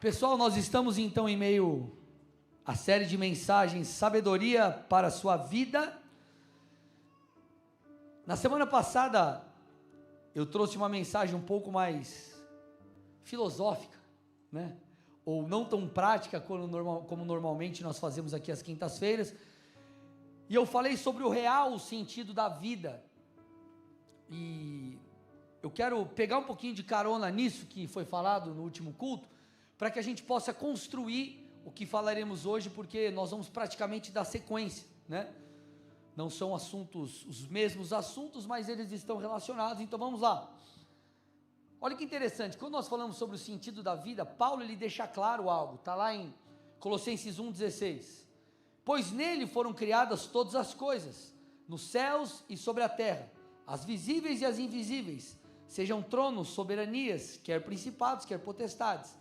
Pessoal, nós estamos então em meio à série de mensagens Sabedoria para a sua vida. Na semana passada, eu trouxe uma mensagem um pouco mais filosófica, né? Ou não tão prática como normalmente nós fazemos aqui às quintas-feiras. E eu falei sobre o real sentido da vida. E eu quero pegar um pouquinho de carona nisso que foi falado no último culto, para que a gente possa construir o que falaremos hoje, porque nós vamos praticamente dar sequência, né? Não são assuntos, os mesmos assuntos, mas eles estão relacionados, então vamos lá. Olha que interessante, quando nós falamos sobre o sentido da vida, Paulo ele deixa claro algo, está lá em Colossenses 1,16, pois nele foram criadas todas as coisas, nos céus e sobre a terra, as visíveis e as invisíveis, sejam tronos, soberanias, quer principados, quer potestades,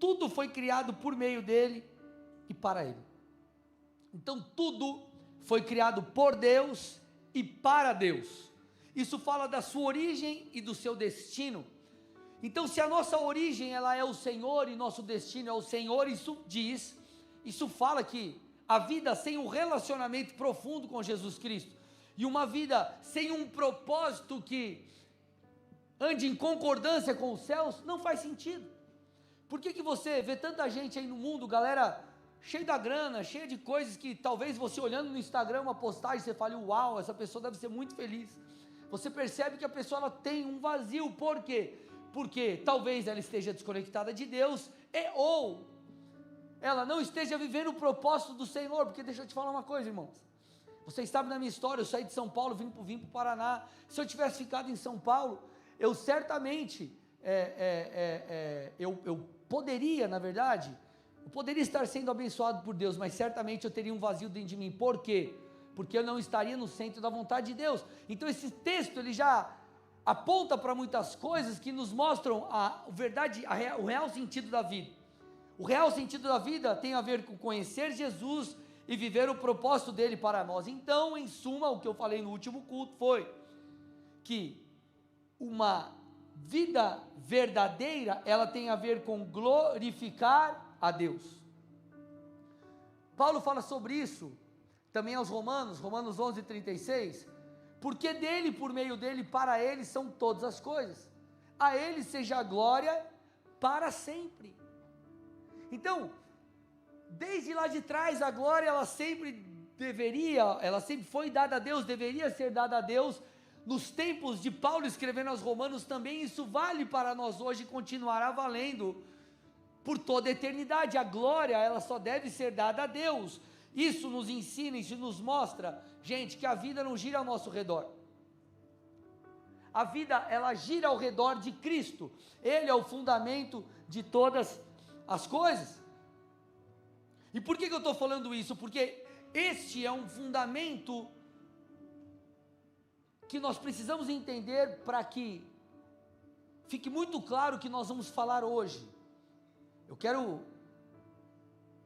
tudo foi criado por meio dele e para ele. Então tudo foi criado por Deus e para Deus. Isso fala da sua origem e do seu destino. Então, se a nossa origem ela é o Senhor e nosso destino é o Senhor, isso fala que a vida sem um relacionamento profundo com Jesus Cristo e uma vida sem um propósito que ande em concordância com os céus não faz sentido. Por que você vê tanta gente aí no mundo, galera cheia da grana, cheia de coisas que talvez você olhando no Instagram uma postagem, você fale, uau, essa pessoa deve ser muito feliz. Você percebe que a pessoa ela tem um vazio, por quê? Porque talvez ela esteja desconectada de Deus, ou ela não esteja vivendo o propósito do Senhor, porque deixa eu te falar uma coisa, irmãos, vocês sabem da minha história, eu saí de São Paulo, vim para o Paraná, se eu tivesse ficado em São Paulo, eu certamente, eu poderia, na verdade, eu poderia estar sendo abençoado por Deus, mas certamente eu teria um vazio dentro de mim. Por quê? Porque eu não estaria no centro da vontade de Deus. Então esse texto ele já aponta para muitas coisas que nos mostram o real sentido da vida. O real sentido da vida tem a ver com conhecer Jesus e viver o propósito dele para nós. Então, em suma, o que eu falei no último culto foi que uma vida verdadeira, ela tem a ver com glorificar a Deus. Paulo fala sobre isso também aos Romanos 11:36, porque dele, por meio dele, para ele são todas as coisas, a ele seja a glória para sempre. Então, desde lá de trás, a glória ela sempre foi dada a Deus, deveria ser dada a Deus. Nos tempos de Paulo escrevendo aos Romanos também, isso vale para nós hoje e continuará valendo por toda a eternidade. A glória, ela só deve ser dada a Deus. Isso nos ensina, isso nos mostra, gente, que a vida não gira ao nosso redor. A vida, ela gira ao redor de Cristo. Ele é o fundamento de todas as coisas. E por que eu estou falando isso? Porque este é um fundamento que nós precisamos entender para que fique muito claro o que nós vamos falar hoje. Eu quero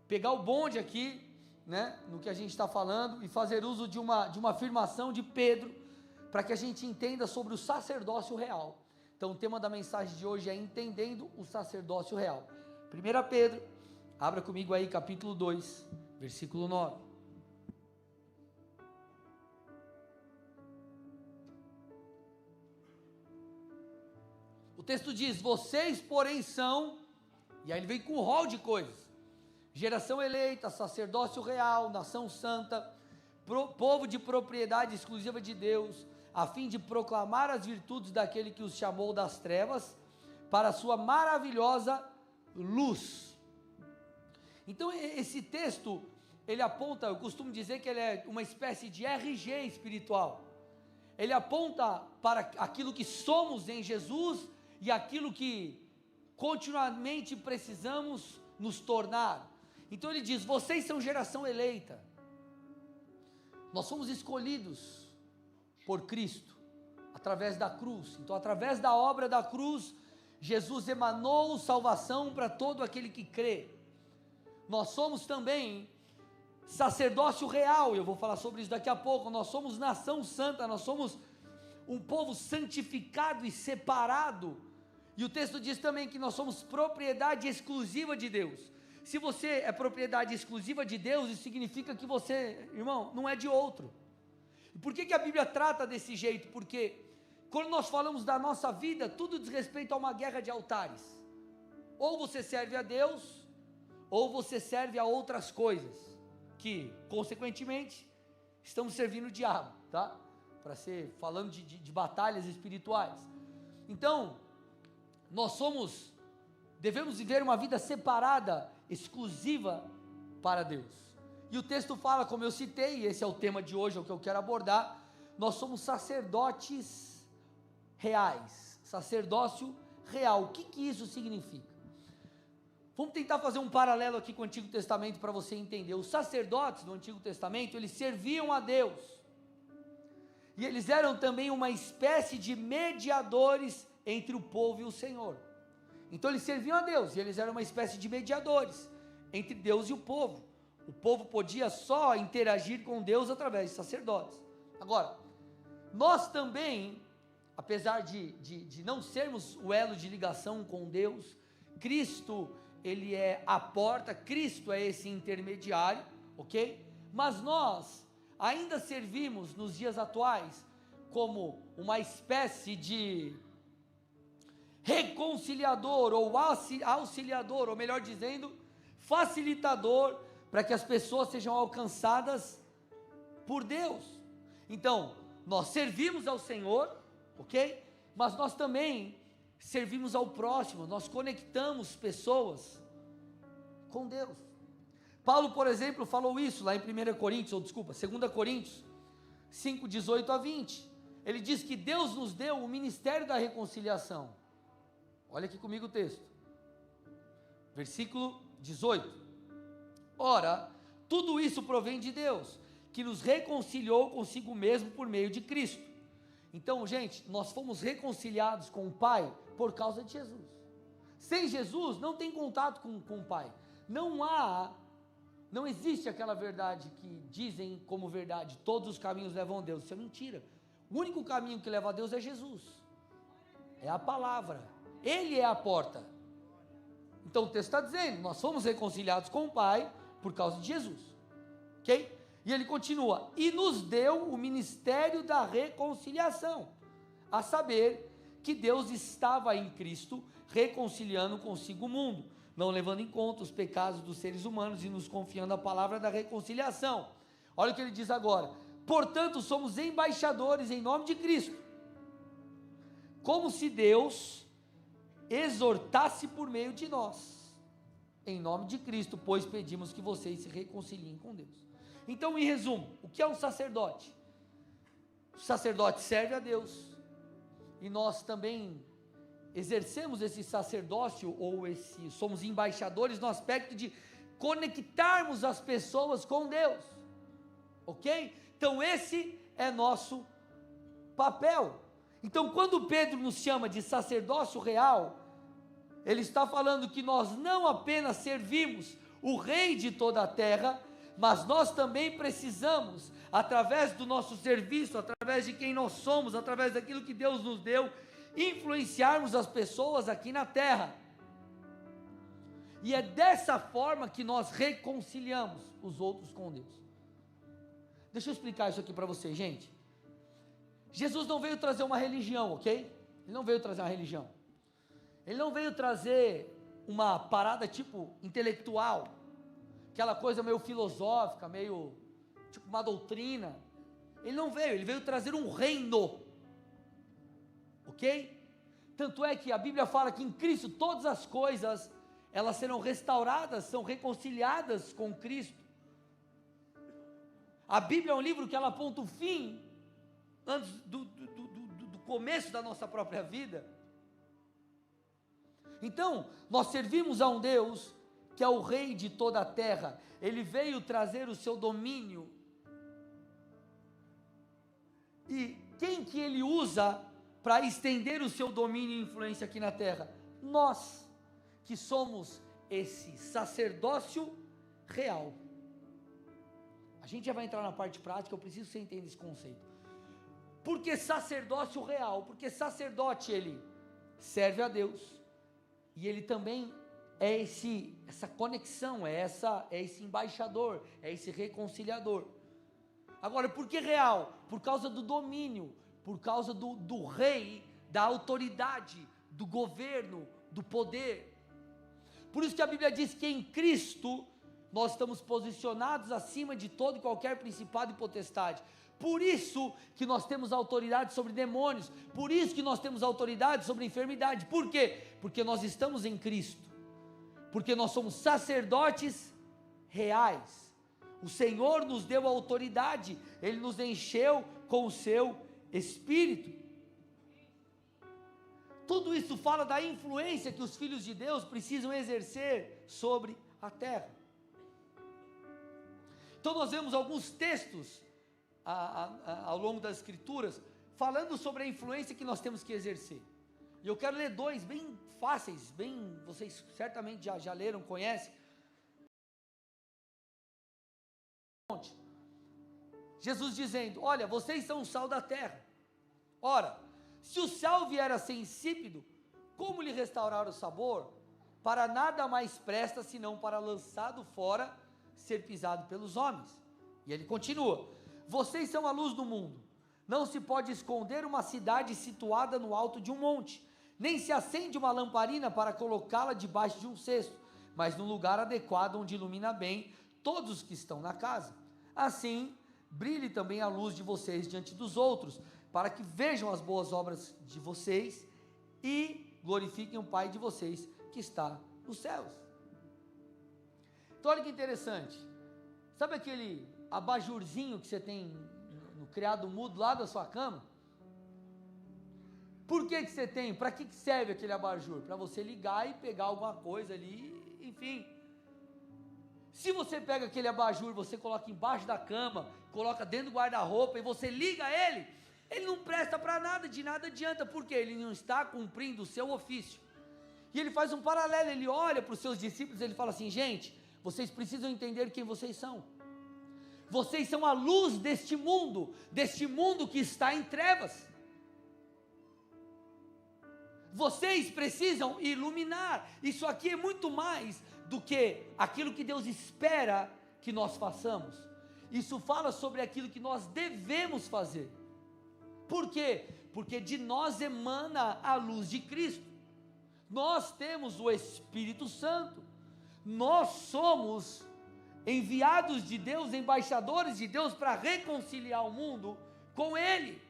pegar o bonde aqui, né, no que a gente está falando e fazer uso de uma afirmação de Pedro, para que a gente entenda sobre o sacerdócio real. Então o tema da mensagem de hoje é entendendo o sacerdócio real. 1 Pedro, abra comigo aí capítulo 2, versículo 9. O texto diz, vocês porém são, e aí ele vem com um rol de coisas, geração eleita, sacerdócio real, nação santa, povo de propriedade exclusiva de Deus, a fim de proclamar as virtudes daquele que os chamou das trevas, para a sua maravilhosa luz. Então esse texto, ele aponta, eu costumo dizer que ele é uma espécie de RG espiritual, ele aponta para aquilo que somos em Jesus, e aquilo que continuamente precisamos nos tornar. Então ele diz, vocês são geração eleita, nós somos escolhidos por Cristo, através da cruz. Então através da obra da cruz, Jesus emanou salvação para todo aquele que crê. Nós somos também sacerdócio real, eu vou falar sobre isso daqui a pouco. Nós somos nação santa, nós somos um povo santificado e separado, E o texto diz também que nós somos propriedade exclusiva de Deus. Se você é propriedade exclusiva de Deus, isso significa que você, irmão, não é de outro. E por que a Bíblia trata desse jeito? Porque quando nós falamos da nossa vida, tudo diz respeito a uma guerra de altares. Ou você serve a Deus, ou você serve a outras coisas, que, consequentemente, estamos servindo o diabo, tá? Para ser, falando de batalhas espirituais. Então, devemos viver uma vida separada, exclusiva para Deus. E o texto fala, como eu citei, e esse é o tema de hoje, é o que eu quero abordar, nós somos sacerdotes reais, sacerdócio real. O que isso significa? Vamos tentar fazer um paralelo aqui com o Antigo Testamento para você entender. Os sacerdotes do Antigo Testamento, eles serviam a Deus, e eles eram também uma espécie de mediadores entre o povo e o Senhor. Então eles serviam a Deus, e eles eram uma espécie de mediadores entre Deus e o povo. O povo podia só interagir com Deus através de sacerdotes. Agora, nós também, apesar de não sermos o elo de ligação com Deus, Cristo, ele é a porta, Cristo é esse intermediário, ok? Mas nós ainda servimos nos dias atuais como uma espécie de reconciliador ou auxiliador, ou melhor dizendo, facilitador para que as pessoas sejam alcançadas por Deus. Então, nós servimos ao Senhor, ok? Mas nós também servimos ao próximo, nós conectamos pessoas com Deus. Paulo, por exemplo, falou isso lá em 2 Coríntios 5, 18 a 20. Ele diz que Deus nos deu o ministério da reconciliação. Olha aqui comigo o texto, versículo 18: ora, tudo isso provém de Deus, que nos reconciliou consigo mesmo por meio de Cristo. Então, gente, nós fomos reconciliados com o Pai por causa de Jesus. Sem Jesus, não tem contato com o Pai. Não existe aquela verdade que dizem como verdade, todos os caminhos levam a Deus. Isso é mentira. O único caminho que leva a Deus é Jesus, é a palavra. Ele é a porta. Então o texto está dizendo, nós fomos reconciliados com o Pai por causa de Jesus, ok? E ele continua, e nos deu o ministério da reconciliação, a saber, que Deus estava em Cristo, reconciliando consigo o mundo, não levando em conta os pecados dos seres humanos e nos confiando a palavra da reconciliação. Olha o que ele diz agora, portanto somos embaixadores em nome de Cristo, como se Deus exortasse por meio de nós, em nome de Cristo, pois pedimos que vocês se reconciliem com Deus. Então, em resumo, o que é um sacerdote? O sacerdote serve a Deus, e nós também exercemos esse sacerdócio, somos embaixadores no aspecto de conectarmos as pessoas com Deus, ok? Então esse é nosso papel. Então quando Pedro nos chama de sacerdócio real, ele está falando que nós não apenas servimos o Rei de toda a terra, mas nós também precisamos, através do nosso serviço, através de quem nós somos, através daquilo que Deus nos deu, influenciarmos as pessoas aqui na terra. E é dessa forma que nós reconciliamos os outros com Deus. Deixa eu explicar isso aqui para vocês, gente. Jesus não veio trazer uma religião, ok? Ele não veio trazer uma religião. Ele não veio trazer uma parada tipo intelectual, aquela coisa meio filosófica, meio tipo uma doutrina. Ele veio trazer um reino, ok? Tanto é que a Bíblia fala que em Cristo todas as coisas, elas serão restauradas, são reconciliadas com Cristo. A Bíblia é um livro que ela aponta o fim, antes do começo da nossa própria vida. Então, nós servimos a um Deus que é o Rei de toda a terra. Ele veio trazer o seu domínio. E quem que ele usa para estender o seu domínio e influência aqui na terra? Nós, que somos esse sacerdócio real. A gente já vai entrar na parte prática, eu preciso que você entenda esse conceito. Por que sacerdócio real? Porque sacerdote, ele serve a Deus, e ele também é essa conexão, é esse embaixador, é esse reconciliador. Agora, por que real? Por causa do domínio, por causa do rei, da autoridade, do governo, do poder. Por isso que a Bíblia diz que em Cristo nós estamos posicionados acima de todo e qualquer principado e potestade. Por isso que nós temos autoridade sobre demônios, por isso que nós temos autoridade sobre enfermidade. Por quê? Porque nós estamos em Cristo, porque nós somos sacerdotes reais. O Senhor nos deu autoridade, Ele nos encheu com o seu Espírito. Tudo isso fala da influência que os filhos de Deus precisam exercer sobre a terra. Então nós vemos alguns textos ao longo das Escrituras falando sobre a influência que nós temos que exercer. E eu quero ler dois bem fáceis, vocês certamente já leram, conhecem. Jesus dizendo: olha, vocês são o sal da terra. Ora, se o sal vier a ser insípido, como lhe restaurar o sabor? Para nada mais presta, senão para lançado fora, ser pisado pelos homens. E ele continua: vocês são a luz do mundo. Não se pode esconder uma cidade situada no alto de um monte, nem se acende uma lamparina para colocá-la debaixo de um cesto, mas num lugar adequado onde ilumina bem todos os que estão na casa. Assim, brilhe também a luz de vocês diante dos outros, para que vejam as boas obras de vocês e glorifiquem o Pai de vocês que está nos céus. Então olha que interessante, sabe aquele abajurzinho que você tem no criado mudo lá da sua cama? Por que você tem? Para que serve aquele abajur? Para você ligar e pegar alguma coisa ali, enfim. Se você pega aquele abajur, você coloca embaixo da cama, coloca dentro do guarda-roupa e você liga ele não presta para nada, de nada adianta, porque ele não está cumprindo o seu ofício. E ele faz um paralelo, ele olha para os seus discípulos, ele fala assim: gente, vocês precisam entender quem vocês são. Vocês são a luz deste mundo que está em trevas. Vocês precisam iluminar. Isso aqui é muito mais do que aquilo que Deus espera que nós façamos. Isso fala sobre aquilo que nós devemos fazer. Por quê? Porque de nós emana a luz de Cristo. Nós temos o Espírito Santo. Nós somos enviados de Deus, embaixadores de Deus, para reconciliar o mundo com Ele.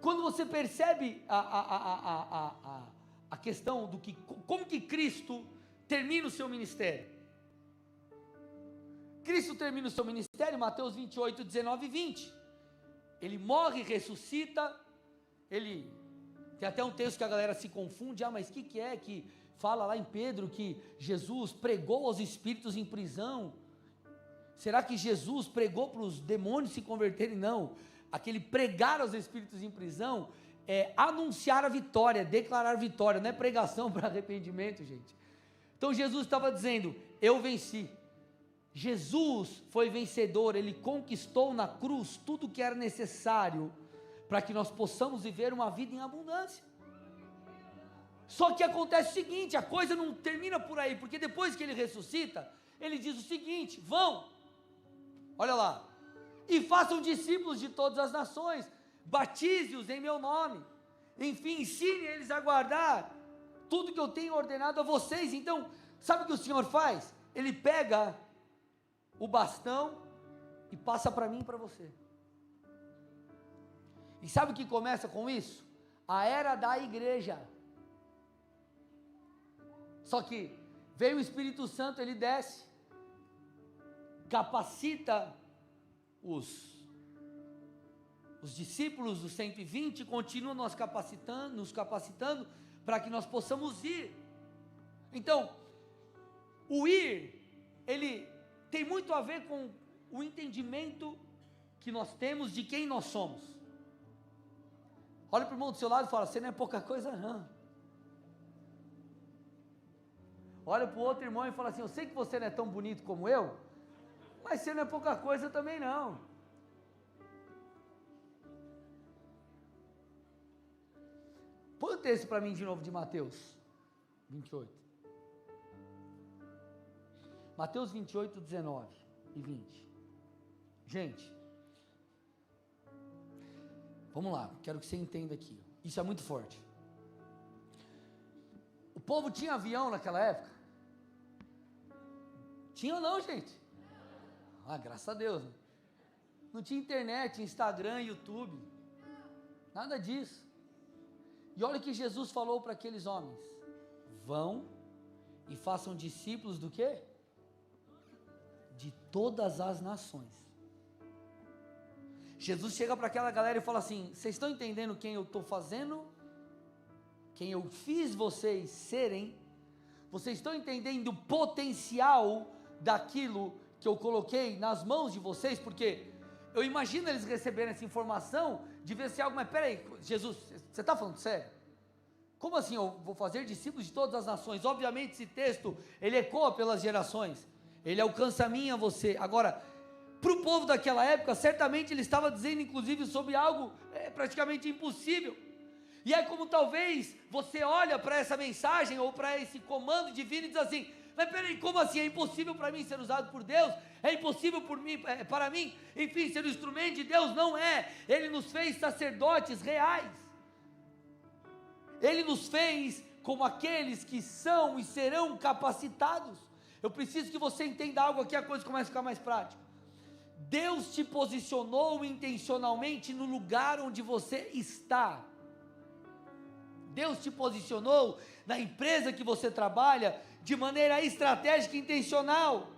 Quando você percebe a questão do que, como que Cristo termina o seu ministério. Cristo termina o seu ministério, Mateus 28, 19 e 20. Ele morre, ressuscita, ele... Tem até um texto que a galera se confunde, mas o que é que fala lá em Pedro que Jesus pregou aos espíritos em prisão? Será que Jesus pregou para os demônios se converterem? Não. Aquele pregar aos espíritos em prisão é anunciar a vitória, declarar vitória, não é pregação para arrependimento, gente. Então Jesus estava dizendo: eu venci. Jesus foi vencedor, ele conquistou na cruz tudo o que era necessário para que nós possamos viver uma vida em abundância. Só que acontece o seguinte, a coisa não termina por aí, porque depois que ele ressuscita, ele diz o seguinte: vão, olha lá, e façam discípulos de todas as nações, batize-os em meu nome, enfim, ensine eles a guardar tudo que eu tenho ordenado a vocês. Então, sabe o que o Senhor faz? Ele pega o bastão e passa para mim e para você. E sabe o que começa com isso? A era da igreja. Só que veio o Espírito Santo, ele desce, capacita os discípulos dos 120, continuam nos capacitando para que nós possamos ir. Então, o ir, ele tem muito a ver com o entendimento que nós temos de quem nós somos. Olha para o irmão do seu lado e fala: você não é pouca coisa não. Olha para o outro irmão e fala assim: eu sei que você não é tão bonito como eu, mas você não é pouca coisa também não. Põe o texto para mim de novo de Mateus 28. Mateus 28, 19 e 20. Gente, vamos lá, quero que você entenda aqui. Isso é muito forte. O povo tinha avião naquela época? Tinha ou não, gente? Ah, graças a Deus. Não tinha internet, Instagram, YouTube. Nada disso. E olha o que Jesus falou para aqueles homens: vão e façam discípulos do quê? De todas as nações. Jesus chega para aquela galera e fala assim: vocês estão entendendo quem eu estou fazendo? Quem eu fiz vocês serem? Vocês estão entendendo o potencial daquilo que eu coloquei nas mãos de vocês? Porque eu imagino eles receberem essa informação, de ver se algo, mas peraí, Jesus, você está falando sério? Como assim eu vou fazer discípulos de todas as nações? Obviamente esse texto, ele ecoa pelas gerações, ele alcança a mim e a você. Agora, para o povo daquela época, certamente ele estava dizendo inclusive sobre algo praticamente impossível. E é como talvez você olha para essa mensagem ou para esse comando divino e diz assim: mas peraí, como assim? É impossível para mim ser usado por Deus? É impossível para mim, enfim, ser um instrumento de Deus? Não é. Ele nos fez sacerdotes reais. Ele nos fez como aqueles que são e serão capacitados. Eu preciso que você entenda algo aqui, a coisa começa a ficar mais prática. Deus te posicionou intencionalmente no lugar onde você está. Deus te posicionou na empresa que você trabalha de maneira estratégica e intencional.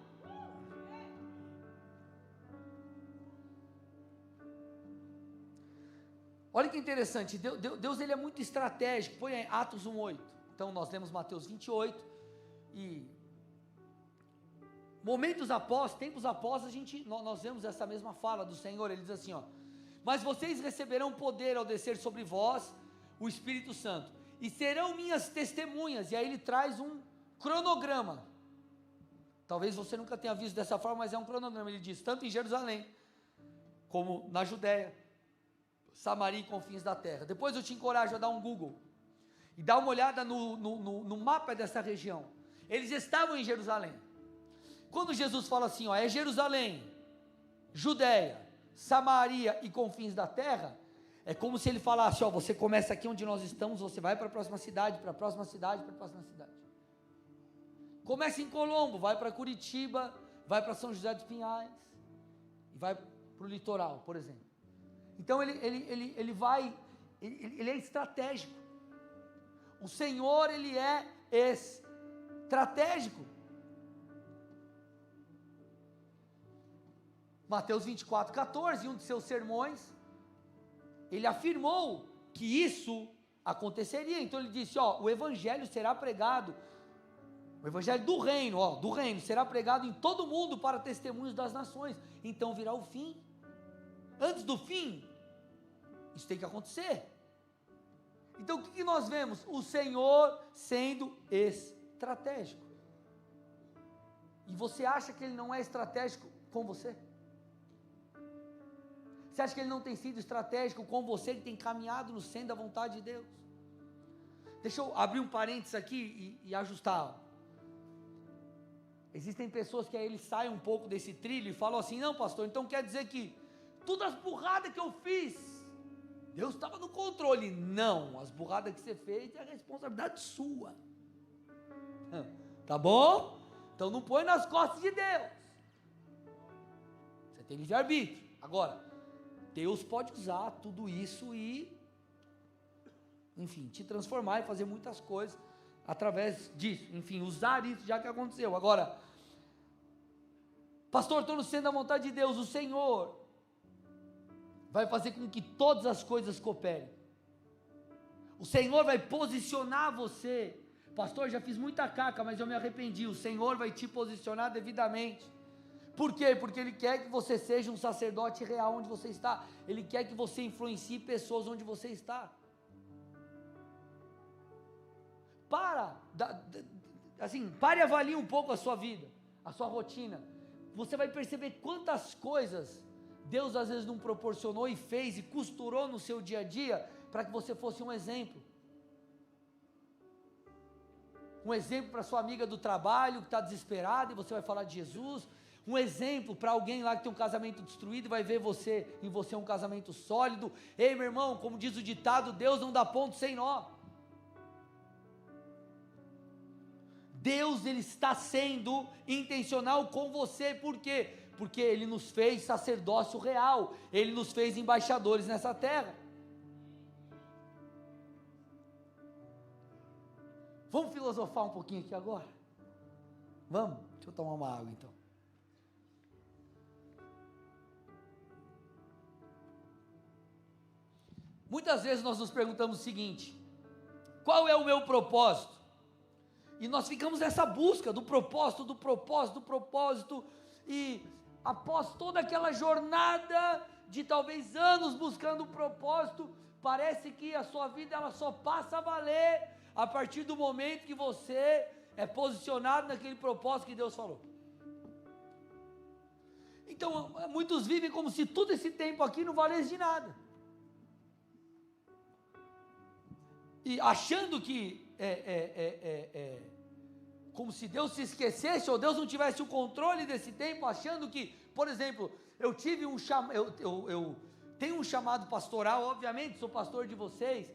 Olha que interessante, Deus ele é muito estratégico. Põe aí Atos 1:8. Então nós lemos Mateus 28 e momentos após, tempos após, nós vemos essa mesma fala do Senhor. Ele diz assim, ó: mas vocês receberão poder ao descer sobre vós o Espírito Santo, e serão minhas testemunhas. E aí ele traz um cronograma. Talvez você nunca tenha visto dessa forma, mas é um cronograma. Ele diz, tanto em Jerusalém, como na Judéia, Samaria e confins da terra. Depois eu te encorajo a dar um Google, e dar uma olhada no mapa dessa região. Eles estavam em Jerusalém. Quando Jesus fala assim, ó, é Jerusalém, Judéia, Samaria e confins da terra, é como se ele falasse, ó, você começa aqui onde nós estamos, você vai para a próxima cidade, para a próxima cidade, para a próxima cidade. Começa em Colombo, vai para Curitiba, vai para São José dos Pinhais, e vai para o litoral, por exemplo. Então ele é estratégico. O Senhor, ele é estratégico. Mateus 24:14, em um de seus sermões, ele afirmou que isso aconteceria. Então ele disse, ó, o evangelho será pregado, o evangelho do reino, será pregado em todo o mundo para testemunhos das nações. Então virá o fim. Antes do fim, isso tem que acontecer. Então o que nós vemos? O Senhor sendo estratégico. E você acha que ele não é estratégico com você? Você acha que ele não tem sido estratégico com você, que tem caminhado no centro da vontade de Deus? Deixa eu abrir um parênteses aqui e ajustar. Existem pessoas que aí eles saem um pouco desse trilho e falam assim, não pastor, então quer dizer que todas as burradas que eu fiz, Deus estava no controle. Não, as burradas que você fez é a responsabilidade sua. Tá bom? Então não põe nas costas de Deus. Você tem livre-arbítrio. Agora, Deus pode usar tudo isso e, enfim, te transformar e fazer muitas coisas através disso. Enfim, usar isso já que aconteceu. Agora, pastor, estou no centro da vontade de Deus. O Senhor vai fazer com que todas as coisas cooperem. O Senhor vai posicionar você. Pastor, já fiz muita caca, mas eu me arrependi. O Senhor vai te posicionar devidamente. Por quê? Porque Ele quer que você seja um sacerdote real onde você está. Ele quer que você influencie pessoas onde você está. Pare e avalie um pouco a sua vida, a sua rotina. Você vai perceber quantas coisas Deus às vezes não proporcionou e fez e costurou no seu dia a dia para que você fosse um exemplo. um exemplo para sua amiga do trabalho que está desesperada e você vai falar de Jesus, um exemplo para alguém lá que tem um casamento destruído e vai ver em você um casamento sólido. Ei, meu irmão, como diz o ditado, Deus não dá ponto sem nó. Deus, Ele está sendo intencional com você, por quê? Porque Ele nos fez sacerdócio real, Ele nos fez embaixadores nessa terra. Vamos filosofar um pouquinho aqui agora? Vamos? Deixa eu tomar uma água então. Muitas vezes nós nos perguntamos o seguinte: qual é o meu propósito? E nós ficamos nessa busca do propósito, e após toda aquela jornada de talvez anos buscando o propósito, parece que a sua vida ela só passa a valer a partir do momento que você é posicionado naquele propósito que Deus falou. Então, muitos vivem como se todo esse tempo aqui não valesse de nada. E achando que como se Deus se esquecesse, ou Deus não tivesse o controle desse tempo, achando que, por exemplo, eu tenho um chamado pastoral, obviamente, sou pastor de vocês,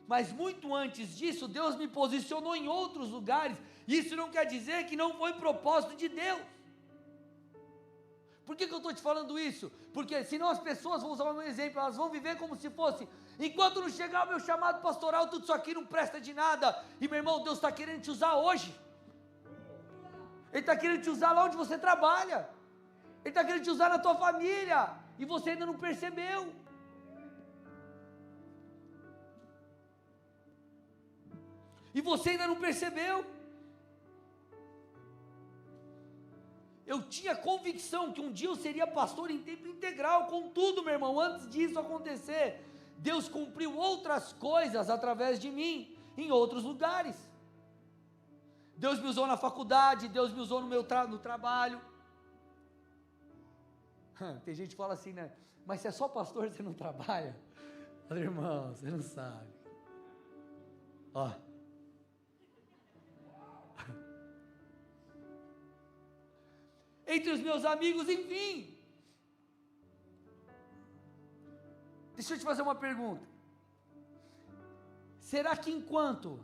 mas muito antes disso, Deus me posicionou em outros lugares. Isso não quer dizer que não foi propósito de Deus. Por que eu estou te falando isso? Porque senão as pessoas, vou usar o meu exemplo, elas vão viver como se fosse, enquanto não chegar o meu chamado pastoral, tudo isso aqui não presta de nada. E meu irmão, Deus está querendo te usar hoje. Ele está querendo te usar lá onde você trabalha. Ele está querendo te usar na tua família. E você ainda não percebeu. E você ainda não percebeu. Eu tinha convicção que um dia eu seria pastor em tempo integral. Contudo, meu irmão, antes disso acontecer, Deus cumpriu outras coisas através de mim, em outros lugares. Deus me usou na faculdade, Deus me usou no trabalho. Tem gente que fala assim, né? Mas você é só pastor, você não trabalha? Falei, irmão, você não sabe. Ó. Entre os meus amigos, enfim. Deixa eu te fazer uma pergunta. Será que enquanto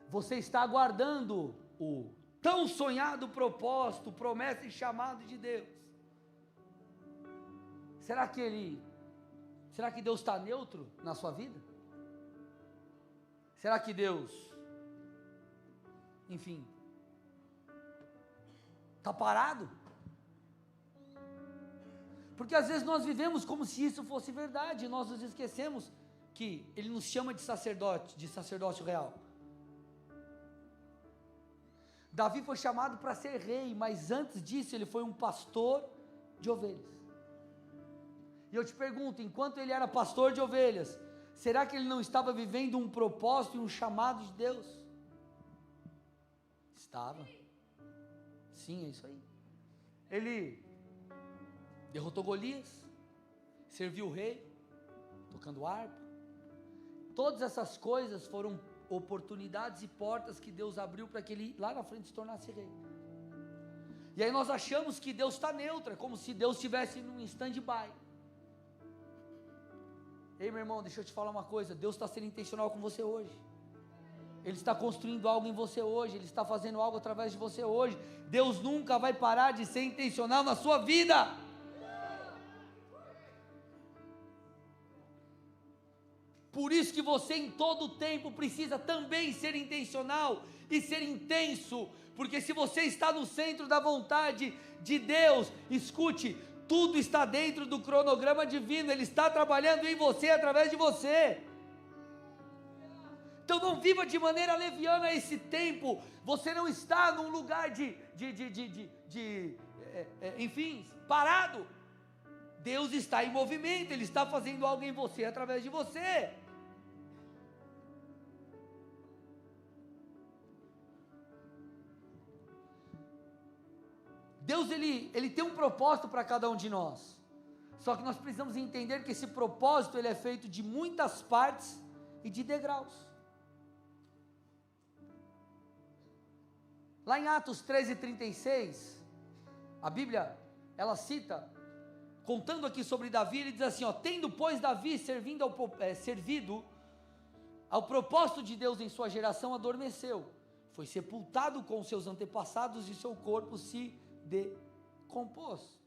você está aguardando o tão sonhado propósito, promessa e chamado de Deus, será que Deus está neutro na sua vida? Será que Deus, enfim, está parado? Porque às vezes nós vivemos como se isso fosse verdade, e nós nos esquecemos que Ele nos chama de sacerdócio real. Davi foi chamado para ser rei, mas antes disso ele foi um pastor de ovelhas. E eu te pergunto, enquanto ele era pastor de ovelhas, será que ele não estava vivendo um propósito e um chamado de Deus? Estava. Sim, é isso aí. Ele derrotou Golias, serviu o rei, tocando harpa. Todas essas coisas foram oportunidades e portas que Deus abriu para que ele lá na frente se tornasse rei. E aí nós achamos que Deus está neutro, como se Deus estivesse num stand-by. Ei, meu irmão, deixa eu te falar uma coisa, Deus está sendo intencional com você hoje. Ele está construindo algo em você hoje, Ele está fazendo algo através de você hoje. Deus nunca vai parar de ser intencional na sua vida. Por isso que você em todo o tempo precisa também ser intencional e ser intenso, porque se você está no centro da vontade de Deus, escute, tudo está dentro do cronograma divino, Ele está trabalhando em você, através de você. Então não viva de maneira leviana esse tempo, você não está num lugar enfim, parado. Deus está em movimento, Ele está fazendo algo em você, através de você. Deus ele tem um propósito para cada um de nós, só que nós precisamos entender que esse propósito ele é feito de muitas partes e de degraus. Lá em Atos 13:36, a Bíblia, ela cita, contando aqui sobre Davi, ele diz assim, tendo pois Davi servido ao propósito de Deus em sua geração, adormeceu, foi sepultado com seus antepassados e seu corpo se decompôs.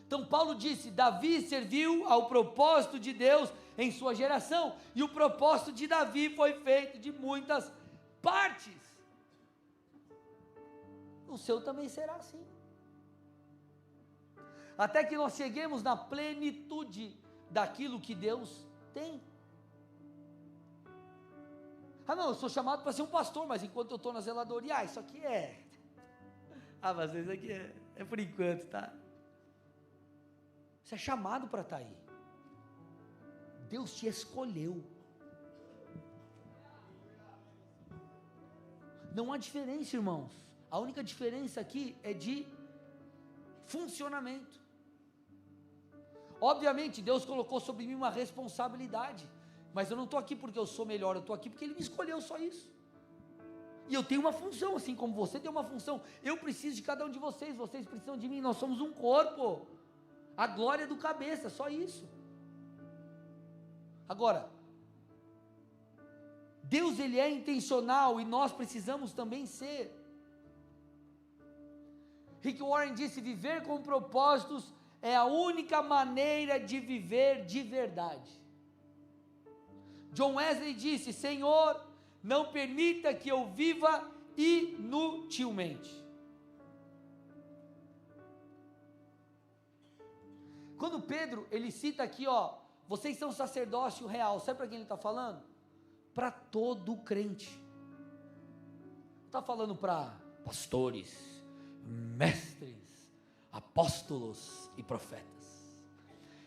Então Paulo disse, Davi serviu ao propósito de Deus em sua geração, e o propósito de Davi foi feito de muitas partes. O seu também será assim. Até que nós cheguemos na plenitude daquilo que Deus tem. Não, eu sou chamado para ser um pastor, mas enquanto eu estou na zeladoria, isso aqui mas isso aqui é por enquanto, tá? Você é chamado para estar aí. Deus te escolheu. Não há diferença, irmãos. A única diferença aqui é de funcionamento. Obviamente, Deus colocou sobre mim uma responsabilidade, mas eu não estou aqui porque eu sou melhor, eu estou aqui porque Ele me escolheu, só isso. E eu tenho uma função, assim como você tem uma função. Eu preciso de cada um de vocês, vocês precisam de mim, nós somos um corpo. A glória do cabeça, só isso. Agora, Deus ele é intencional e nós precisamos também ser. Rick Warren disse, viver com propósitos é a única maneira de viver de verdade. John Wesley disse, Senhor, não permita que eu viva inutilmente. Quando Pedro, ele cita aqui, vocês são sacerdócio real, sabe para quem ele está falando? Para todo crente. Não está falando para pastores, mestres, apóstolos e profetas.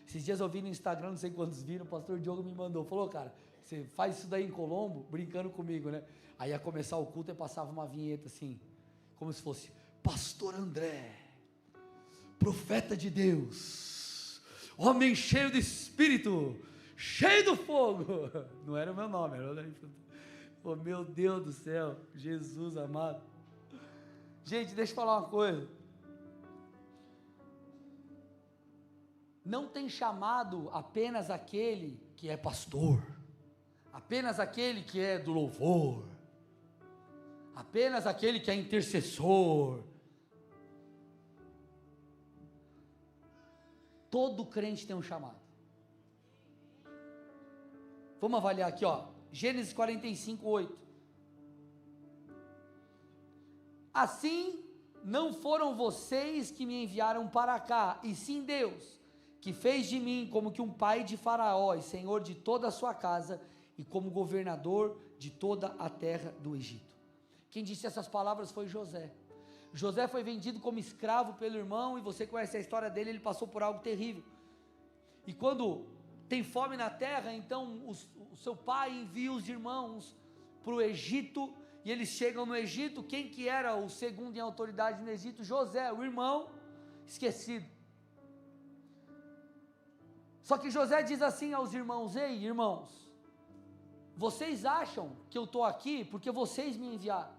Esses dias eu vi no Instagram, não sei quantos viram, o pastor Diogo me mandou, falou, cara, você faz isso daí em Colombo, brincando comigo, né? Aí ia começar o culto e passava uma vinheta assim, como se fosse, pastor André, profeta de Deus, homem cheio de espírito, cheio do fogo. Não era o meu nome, era oh meu Deus do céu, Jesus amado. Gente, deixa eu falar uma coisa. Não tem chamado apenas aquele que é pastor, apenas aquele que é do louvor, apenas aquele que é intercessor. Todo crente tem um chamado. Vamos avaliar aqui, Gênesis 45:8. Assim, não foram vocês que me enviaram para cá, e sim Deus, que fez de mim como que um pai de Faraó, e senhor de toda a sua casa, e como governador de toda a terra do Egito. Quem disse essas palavras foi José. José foi vendido como escravo pelo irmão, e você conhece a história dele, ele passou por algo terrível. E quando tem fome na terra, então o seu pai envia os irmãos para o Egito, e eles chegam no Egito. Quem que era o segundo em autoridade no Egito? José, o irmão esquecido. Só que José diz assim aos irmãos, ei irmãos, vocês acham que eu estou aqui porque vocês me enviaram,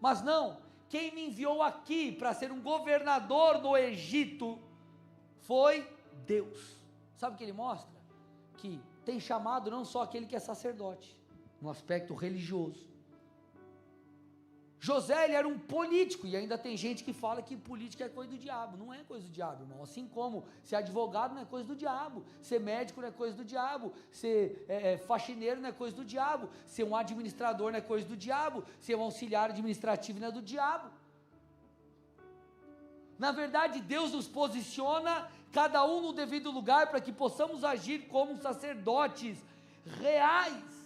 mas não, quem me enviou aqui para ser um governador no Egito foi Deus. Sabe o que ele mostra? Que tem chamado não só aquele que é sacerdote, no aspecto religioso. José, ele era um político, e ainda tem gente que fala que política é coisa do diabo. Não é coisa do diabo, irmão. Assim como ser advogado não é coisa do diabo, ser médico não é coisa do diabo, ser faxineiro não é coisa do diabo, ser um administrador não é coisa do diabo, ser um auxiliar administrativo não é do diabo. Na verdade, Deus nos posiciona, cada um no devido lugar, para que possamos agir como sacerdotes reais.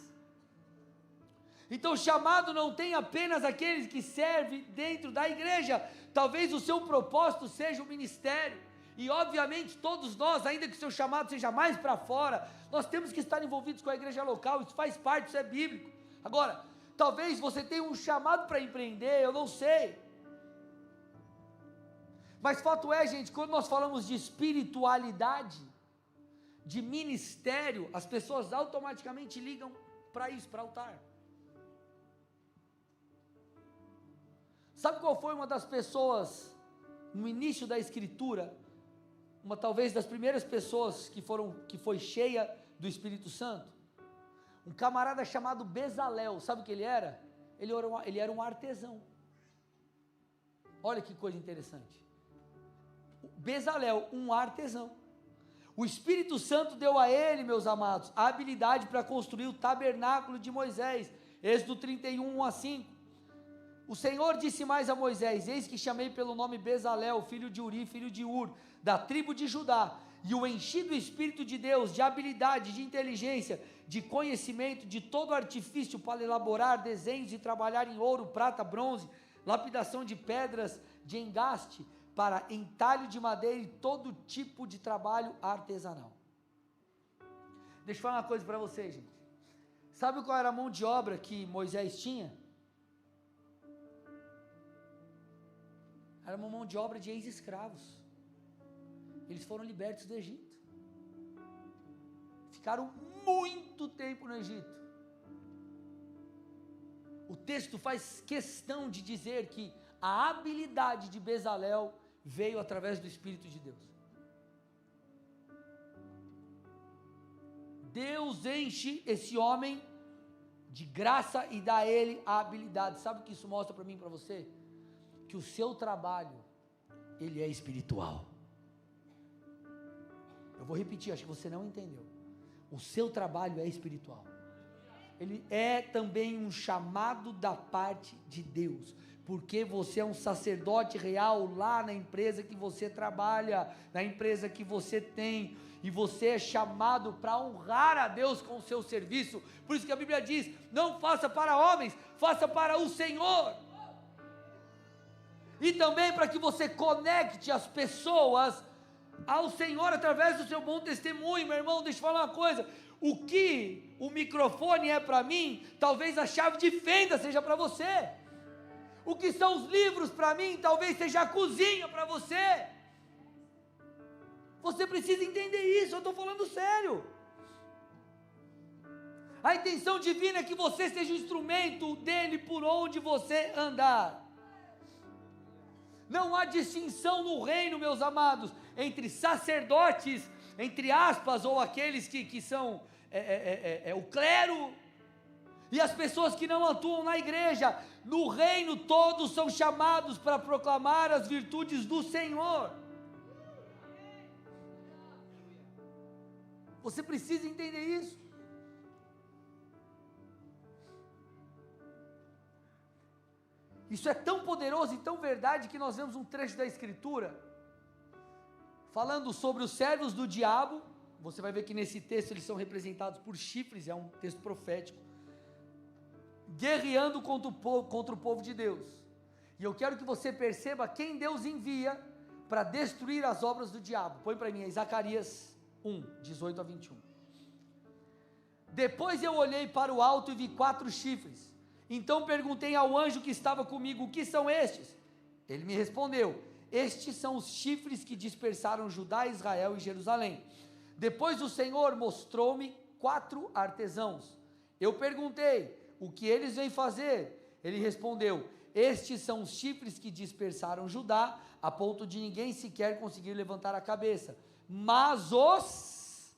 Então o chamado não tem apenas aqueles que servem dentro da igreja. Talvez o seu propósito seja o ministério, e obviamente todos nós, ainda que o seu chamado seja mais para fora, nós temos que estar envolvidos com a igreja local. Isso faz parte, isso é bíblico. Agora, talvez você tenha um chamado para empreender, eu não sei, mas fato é, gente, quando nós falamos de espiritualidade, de ministério, as pessoas automaticamente ligam para isso, para altar. Sabe qual foi uma das pessoas, no início da escritura, talvez das primeiras pessoas que foi cheia do Espírito Santo? Um camarada chamado Bezalel. Sabe o que ele era? Ele era um artesão. Olha que coisa interessante. Bezalel, um artesão. O Espírito Santo deu a ele, meus amados, a habilidade para construir o tabernáculo de Moisés. Êxodo 31, 1 a 5. O Senhor disse mais a Moisés: eis que chamei pelo nome Bezalel, filho de Uri, filho de Ur, da tribo de Judá, e o enchi do Espírito de Deus, de habilidade, de inteligência, de conhecimento, de todo artifício para elaborar desenhos e trabalhar em ouro, prata, bronze, lapidação de pedras, de engaste, para entalho de madeira e todo tipo de trabalho artesanal. Deixa eu falar uma coisa para vocês, gente. Sabe qual era a mão de obra que Moisés tinha? Era uma mão de obra de ex-escravos. Eles foram libertos do Egito. Ficaram muito tempo no Egito. O texto faz questão de dizer que a habilidade de Bezalel veio através do Espírito de Deus. Deus enche esse homem de graça e dá a ele a habilidade. Sabe o que isso mostra para mim e para você? Que o seu trabalho, ele é espiritual. Eu vou repetir, acho que você não entendeu. O seu trabalho é espiritual. Ele é também um chamado da parte de Deus, porque você é um sacerdote real lá na empresa que você trabalha, na empresa que você tem, e você é chamado para honrar a Deus com o seu serviço. Por isso que a Bíblia diz: não faça para homens, faça para o Senhor. E também para que você conecte as pessoas ao Senhor através do seu bom testemunho. Meu irmão, deixa eu falar uma coisa: o que o microfone é para mim, talvez a chave de fenda seja para você. O que são os livros para mim, talvez seja a cozinha para você. Você precisa entender isso, eu estou falando sério. A intenção divina é que você seja o instrumento dele por onde você andar. Não há distinção no reino, meus amados, entre sacerdotes, entre aspas, ou aqueles que são o clero, e as pessoas que não atuam na igreja. No reino todos são chamados para proclamar as virtudes do Senhor. Você precisa entender isso. Isso é tão poderoso e tão verdade que nós vemos um trecho da Escritura falando sobre os servos do diabo. Você vai ver que nesse texto eles são representados por chifres, é um texto profético, guerreando contra o povo de Deus. E eu quero que você perceba quem Deus envia para destruir as obras do diabo. Põe para mim aí, Zacarias 1, 18 a 21. Depois eu olhei para o alto e vi 4 chifres. Então perguntei ao anjo que estava comigo: o que são estes? Ele me respondeu: estes são os chifres que dispersaram Judá, Israel e Jerusalém. Depois o Senhor mostrou-me 4 artesãos. Eu perguntei: o que eles vêm fazer? Ele respondeu: estes são os chifres que dispersaram Judá, a ponto de ninguém sequer conseguir levantar a cabeça. Mas os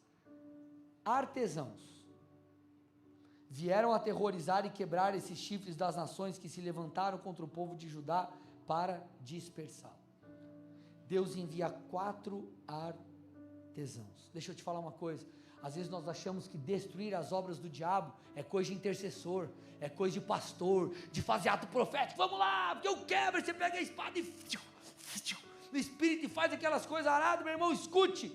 artesãos vieram aterrorizar e quebrar esses chifres das nações que se levantaram contra o povo de Judá para dispersá-lo. Deus envia 4 artesãos. Deixa eu te falar uma coisa: às vezes nós achamos que destruir as obras do diabo é coisa de intercessor, é coisa de pastor, de fazer ato profético. Vamos lá, porque eu quebro. Você pega a espada e no espírito e faz aquelas coisas aradas. Meu irmão, escute: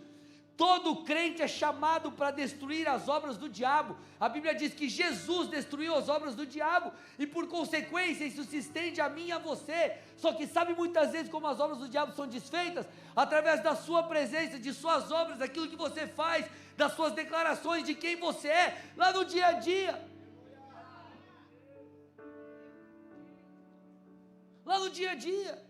todo crente é chamado para destruir as obras do diabo. A Bíblia diz que Jesus destruiu as obras do diabo, e por consequência isso se estende a mim e a você. Só que sabe muitas vezes como as obras do diabo são desfeitas? Através da sua presença, de suas obras, daquilo que você faz, das suas declarações de quem você é, lá no dia a dia. Lá no dia a dia.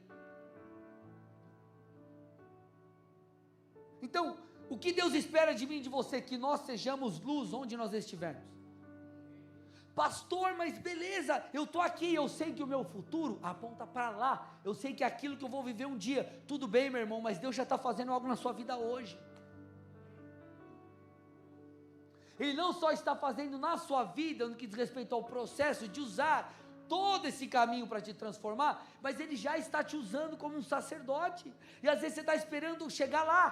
Então, o que Deus espera de mim e de você? Que nós sejamos luz onde nós estivermos. pastor, mas beleza, eu estou aqui, eu sei que o meu futuro aponta para lá, eu sei que é aquilo que eu vou viver um dia. Tudo bem, meu irmão, mas Deus já está fazendo algo na sua vida hoje. Ele não só está fazendo na sua vida, no que diz respeito ao processo de usar todo esse caminho para te transformar, mas Ele já está te usando como um sacerdote, e às vezes você está esperando chegar lá.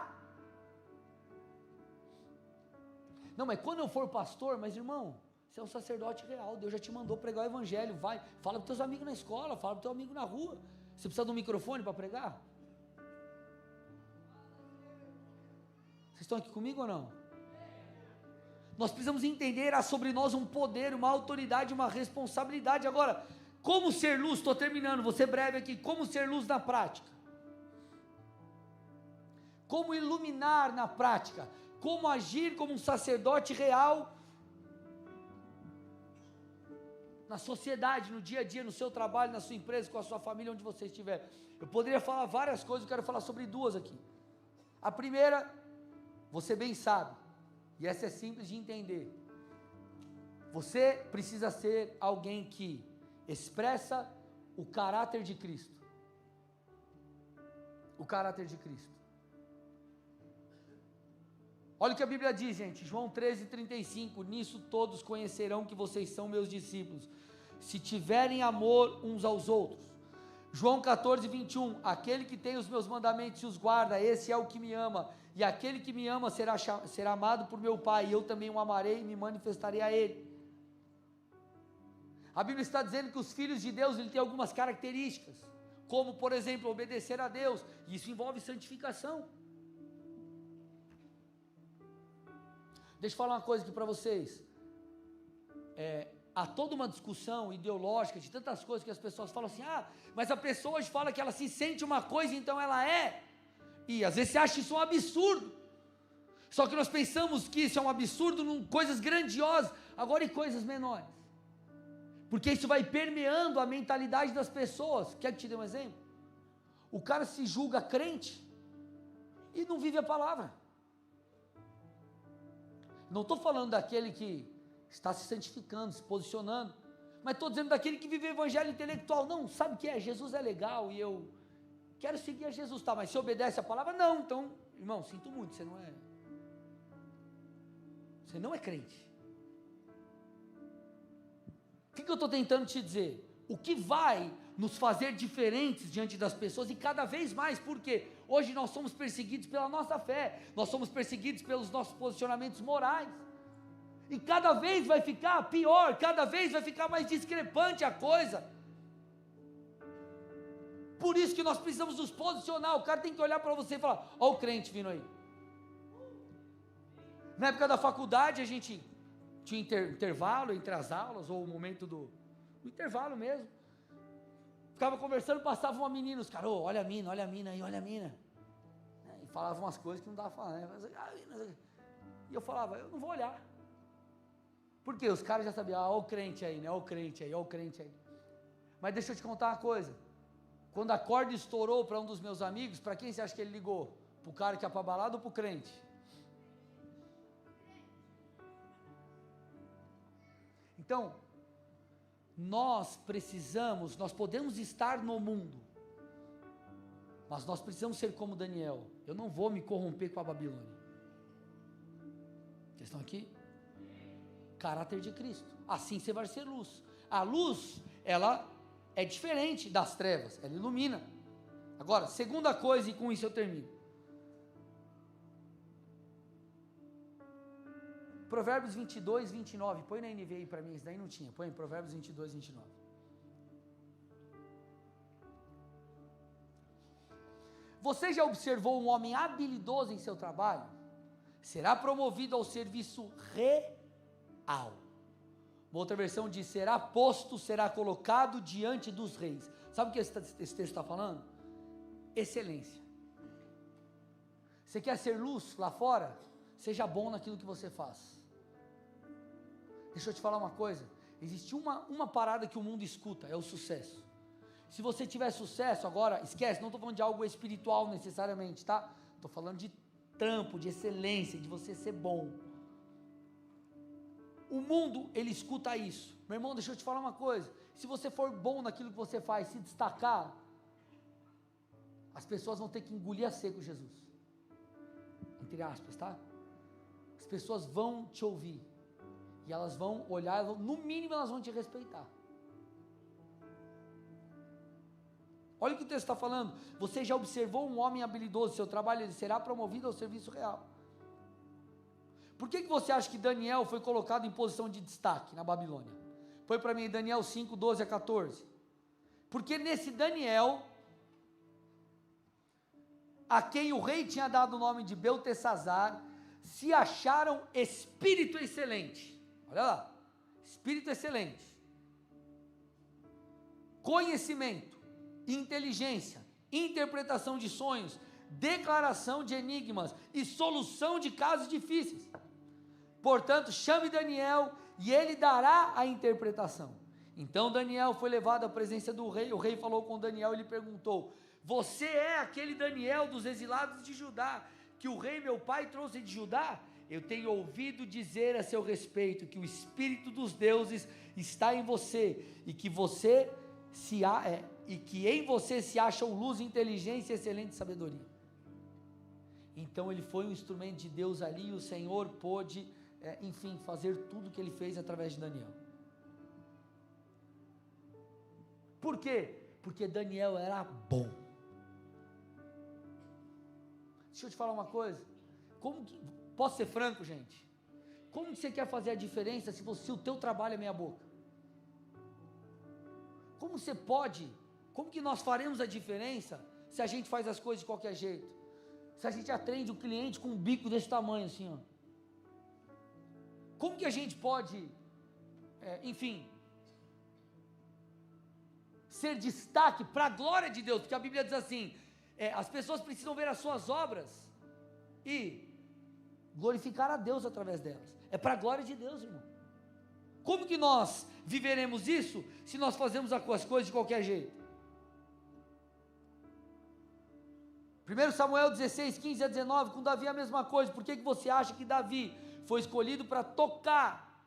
Não, mas quando eu for pastor, mas irmão, você é um sacerdote real, Deus já te mandou pregar o evangelho, vai, fala para os teus amigos na escola, fala para o teu amigo na rua. Você precisa de um microfone para pregar? Vocês estão aqui comigo ou não? Nós precisamos entender, há sobre nós um poder, uma autoridade, uma responsabilidade. Agora, como ser luz? Estou terminando, vou ser breve aqui. Como ser luz na prática? Como iluminar na prática? Como agir como um sacerdote real na sociedade, no dia a dia, no seu trabalho, na sua empresa, com a sua família, onde você estiver. Eu poderia falar várias coisas, eu quero falar sobre duas aqui. A primeira, você bem sabe, e essa é simples de entender. Você precisa ser alguém que expressa o caráter de Cristo. O caráter de Cristo. Olha o que a Bíblia diz, gente, João 13:35, nisso todos conhecerão que vocês são meus discípulos, se tiverem amor uns aos outros. João 14:21, aquele que tem os meus mandamentos e os guarda, esse é o que me ama, e aquele que me ama será amado por meu Pai, e eu também o amarei e me manifestarei a ele. A Bíblia está dizendo que os filhos de Deus, ele tem algumas características, como por exemplo, obedecer a Deus, e isso envolve santificação. Deixa eu falar uma coisa aqui para vocês, há toda uma discussão ideológica de tantas coisas que as pessoas falam assim, mas a pessoa hoje fala que ela se sente uma coisa, então ela é, e às vezes você acha isso um absurdo, só que nós pensamos que isso é um absurdo em coisas grandiosas, agora em coisas menores, porque isso vai permeando a mentalidade das pessoas. Quer que te dê um exemplo? O cara se julga crente, e não vive a palavra. Não estou falando daquele que está se santificando, se posicionando, mas estou dizendo daquele que vive o evangelho intelectual. Não, sabe o que é? Jesus é legal e eu quero seguir a Jesus, tá, mas você obedece a palavra? Não, então, irmão, sinto muito, você não é crente. O que eu estou tentando te dizer? O que vai nos fazer diferentes diante das pessoas e cada vez mais, porque hoje nós somos perseguidos pela nossa fé, nós somos perseguidos pelos nossos posicionamentos morais, e cada vez vai ficar pior, cada vez vai ficar mais discrepante a coisa. Por isso que nós precisamos nos posicionar. O cara tem que olhar para você e falar, ó o crente vindo aí. Na época da faculdade a gente tinha intervalo entre as aulas, ou o momento do intervalo mesmo, ficava conversando, passava uma menina, os caras, olha a mina aí, olha a mina, e falavam umas coisas que não dava para falar, né? E eu falava, eu não vou olhar, porque os caras já sabiam, ó o crente aí, né, ó o crente aí, ó o crente aí. Mas deixa eu te contar uma coisa, quando a corda estourou para um dos meus amigos, para quem você acha que ele ligou? Para o cara que ia para a balada ou para o crente? Então, nós podemos estar no mundo, mas nós precisamos ser como Daniel. Eu não vou me corromper com a Babilônia. Vocês estão aqui? Caráter de Cristo. Assim você vai ser luz. A luz, ela é diferente das trevas, ela ilumina. Agora, segunda coisa, e com isso eu termino. Provérbios 22, 29, põe na NVI aí para mim, isso daí não tinha, põe Provérbios 22, 29. Você já observou um homem habilidoso em seu trabalho? Será promovido ao serviço real. Uma outra versão diz, será colocado diante dos reis. Sabe o que esse texto está falando? Excelência. Você quer ser luz lá fora? Seja bom naquilo que você faz. Deixa eu te falar uma coisa, existe uma parada que o mundo escuta, é o sucesso. Se você tiver sucesso, agora, esquece, não estou falando de algo espiritual necessariamente, tá? Estou falando de trampo, de excelência, de você ser bom. O mundo, ele escuta isso. Meu irmão, deixa eu te falar uma coisa, se você for bom naquilo que você faz, se destacar, as pessoas vão ter que engolir a seco Jesus, entre aspas, tá? As pessoas vão te ouvir, e elas vão olhar, no mínimo elas vão te respeitar. Olha o que o texto está falando, você já observou um homem habilidoso, seu trabalho ele será promovido ao serviço real. Por que você acha que Daniel foi colocado em posição de destaque na Babilônia? Põe para mim Daniel 5, 12 a 14. Porque nesse Daniel, a quem o rei tinha dado o nome de Beltesazar, se acharam espírito excelente. Olha lá, espírito excelente, conhecimento, inteligência, interpretação de sonhos, declaração de enigmas e solução de casos difíceis. Portanto, chame Daniel e ele dará a interpretação. Então Daniel foi levado à presença do rei. O rei falou com Daniel e lhe perguntou: você é aquele Daniel dos exilados de Judá, que o rei meu pai trouxe de Judá? Eu tenho ouvido dizer a seu respeito que o Espírito dos deuses está em você, e que em você se acham luz, inteligência e excelente sabedoria. Então ele foi um instrumento de Deus ali, e o Senhor pôde, fazer tudo o que ele fez através de Daniel. Por quê? Porque Daniel era bom. Deixa eu te falar uma coisa, posso ser franco, gente? Como que você quer fazer a diferença se o teu trabalho é meia boca? Como que nós faremos a diferença se a gente faz as coisas de qualquer jeito? Se a gente atende o cliente com um bico desse tamanho assim, ó. Como que a gente pode, ser destaque para a glória de Deus? Porque a Bíblia diz assim, as pessoas precisam ver as suas obras e glorificar a Deus através delas. É para a glória de Deus, irmão. Como que nós viveremos isso se nós fazemos as coisas de qualquer jeito? 1 Samuel 16, 15 a 19, com Davi a mesma coisa. Por que você acha que Davi foi escolhido para tocar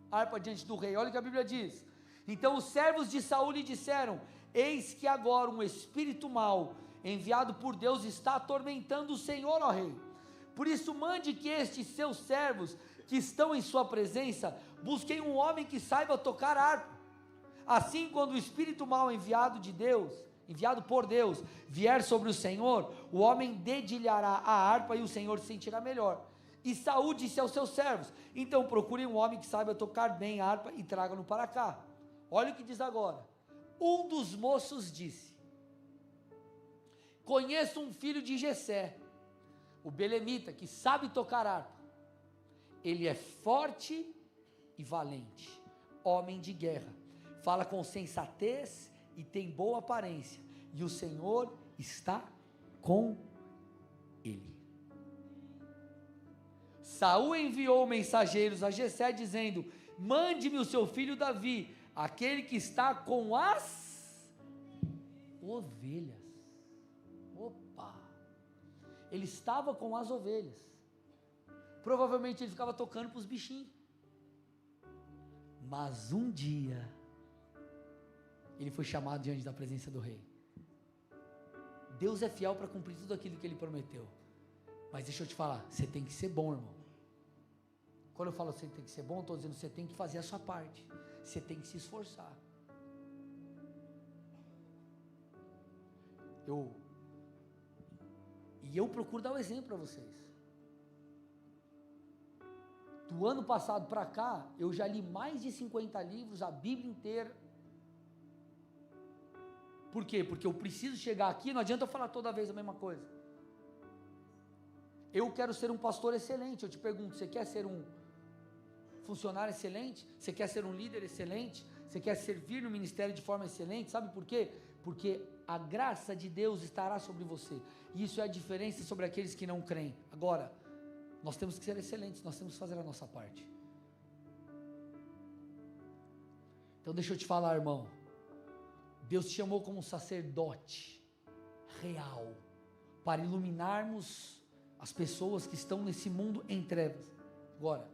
a harpa diante do rei? Olha o que a Bíblia diz. Então os servos de Saul lhe disseram: eis que agora um espírito mau, enviado por Deus, está atormentando o Senhor, ó rei. Por isso mande que estes seus servos, que estão em sua presença, busquem um homem que saiba tocar harpa. Assim, quando o espírito mau enviado por Deus, vier sobre o Senhor, o homem dedilhará a harpa e o Senhor se sentirá melhor. E Saul disse aos seus servos: então procurem um homem que saiba tocar bem a harpa e tragam-no para cá. Olha o que diz agora. Um dos moços disse: conheço um filho de Jessé, o belemita, que sabe tocar harpa. Ele é forte e valente, homem de guerra, fala com sensatez e tem boa aparência, e o Senhor está com ele. Saul enviou mensageiros a Jessé dizendo: mande-me o seu filho Davi, aquele que está com as ovelhas. Opa! Ele estava com as ovelhas. Provavelmente ele ficava tocando para os bichinhos. Mas um dia ele foi chamado diante da presença do rei. Deus é fiel para cumprir tudo aquilo que ele prometeu. Mas deixa eu te falar, você tem que ser bom, irmão. Quando eu falo você tem que ser bom, estou dizendo você tem que fazer a sua parte. Você tem que se esforçar. Eu procuro dar um exemplo para vocês. Do ano passado para cá, eu já li mais de 50 livros, a Bíblia inteira. Por quê? Porque eu preciso chegar aqui, não adianta eu falar toda vez a mesma coisa. Eu quero ser um pastor excelente. Eu te pergunto, você quer ser um funcionário excelente? Você quer ser um líder excelente? Você quer servir no ministério de forma excelente? Sabe por quê? Porque a graça de Deus estará sobre você. E isso é a diferença sobre aqueles que não creem. Agora, nós temos que ser excelentes, nós temos que fazer a nossa parte. Então deixa eu te falar, irmão. Deus te chamou como um sacerdote real, para iluminarmos as pessoas que estão nesse mundo em trevas. Agora,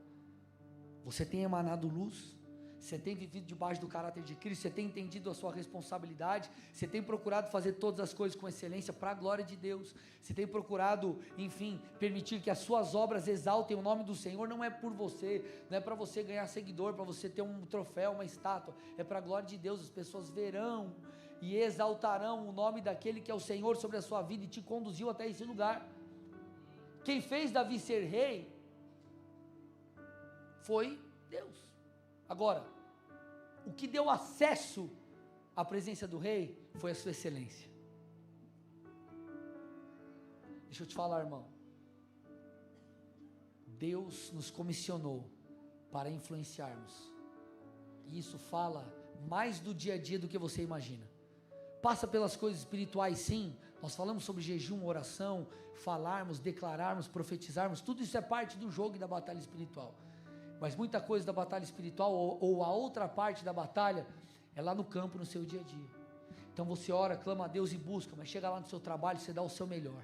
você tem emanado luz, Você tem vivido debaixo do caráter de Cristo? Você tem entendido a sua responsabilidade? Você tem procurado fazer todas as coisas com excelência para a glória de Deus? Você tem procurado, enfim, permitir que as suas obras exaltem o nome do Senhor? Não é por você, não é para você ganhar seguidor, para você ter um troféu, uma estátua, é para a glória de Deus. As pessoas verão e exaltarão o nome daquele que é o Senhor sobre a sua vida e te conduziu até esse lugar. Quem fez Davi ser rei foi Deus. Agora, o que deu acesso à presença do rei foi a sua excelência. Deixa eu te falar, irmão. Deus nos comissionou para influenciarmos. E isso fala mais do dia a dia do que você imagina. Passa pelas coisas espirituais, sim. Nós falamos sobre jejum, oração, falarmos, declararmos, profetizarmos. Tudo isso é parte do jogo e da batalha espiritual. Mas muita coisa da batalha espiritual, ou a outra parte da batalha, é lá no campo, no seu dia a dia. Então você ora, clama a Deus e busca, mas chega lá no seu trabalho, você dá o seu melhor.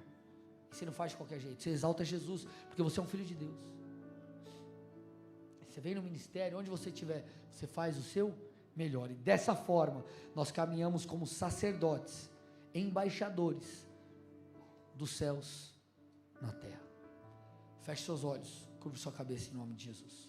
E você não faz de qualquer jeito, você exalta Jesus, porque você é um filho de Deus. Você vem no ministério, onde você estiver, você faz o seu melhor. E dessa forma, nós caminhamos como sacerdotes, embaixadores dos céus na terra. Feche seus olhos, curva sua cabeça em nome de Jesus.